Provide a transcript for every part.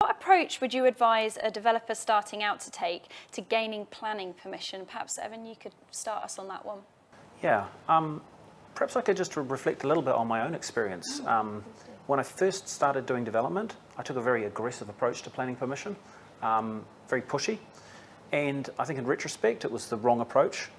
What approach would you advise a developer starting out to take to gaining planning permission? Perhaps, Evan, you could start us on that one. Yeah, perhaps I could just reflect a little bit on my own experience. When I first started doing development, I took a very aggressive approach to planning permission, very pushy, and I think in retrospect it was the wrong approach.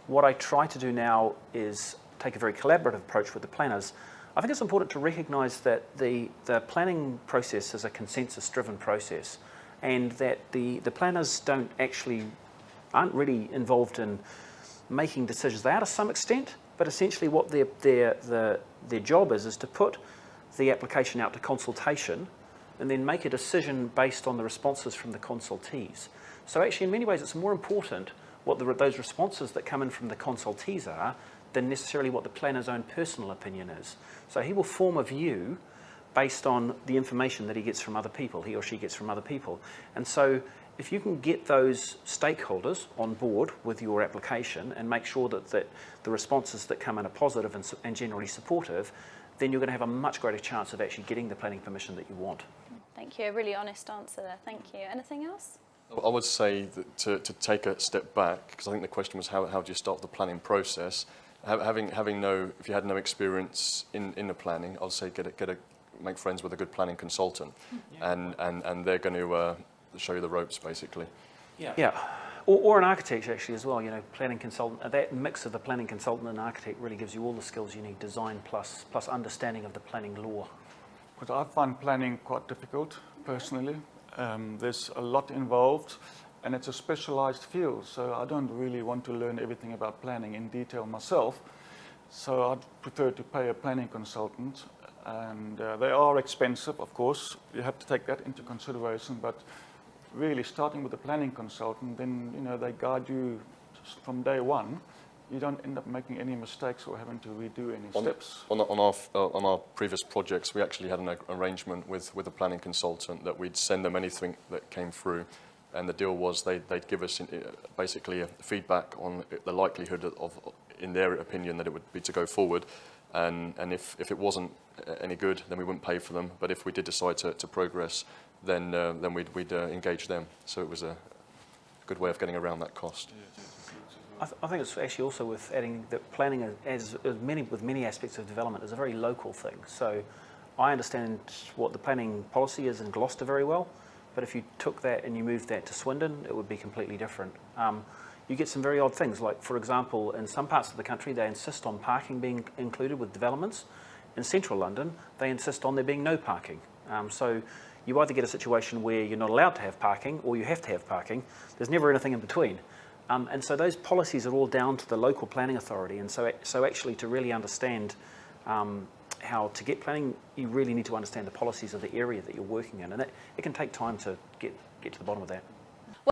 What I try to do now is take a very collaborative approach with the planners. I think it's important to recognise that the planning process is a consensus-driven process, and that the planners aren't really involved in making decisions. They are to some extent, but essentially what their job is to put the application out to consultation and then make a decision based on the responses from the consultees. So actually in many ways it's more important what those responses that come in from the consultees are than necessarily what the planner's own personal opinion is. So he will form a view based on the information that he gets from other people, he or she gets from other people. And so if you can get those stakeholders on board with your application and make sure that the responses that come in are positive and generally supportive, then you're going to have a much greater chance of actually getting the planning permission that you want. Thank you, a really honest answer there, thank you. Anything else? I would say that to take a step back, because I think the question was how do you start the planning process? If you had no experience in the planning, I'll say make friends with a good planning consultant, and they're going to show you the ropes basically. Yeah. Or an architect actually as well. You know, planning consultant. That mix of the planning consultant and architect really gives you all the skills you need: design plus understanding of the planning law. But I find planning quite difficult personally. There's a lot involved, and it's a specialized field, so I don't really want to learn everything about planning in detail myself. So I'd prefer to pay a planning consultant, and they are expensive, of course. You have to take that into consideration, but really starting with a planning consultant, then they guide you from day one. You don't end up making any mistakes or having to redo any steps. On our previous projects, we actually had an arrangement with a planning consultant that we'd send them anything that came through, and the deal was they'd give us basically a feedback on the likelihood of, in their opinion, that it would be to go forward, and if it wasn't any good, then we wouldn't pay for them. But if we did decide to progress, then we'd engage them. So it was a good way of getting around that cost. I think it's actually also worth adding that planning, with many aspects of development, is a very local thing. So I understand what the planning policy is in Gloucester very well, but if you took that and you moved that to Swindon, it would be completely different. You get some very odd things, like, for example, in some parts of the country, they insist on parking being included with developments. In central London, they insist on there being no parking. So you either get a situation where you're not allowed to have parking or you have to have parking. There's never anything in between. And so those policies are all down to the local planning authority. And so actually to really understand how to get planning, you really need to understand the policies of the area that you're working in. And it can take time to get to the bottom of that.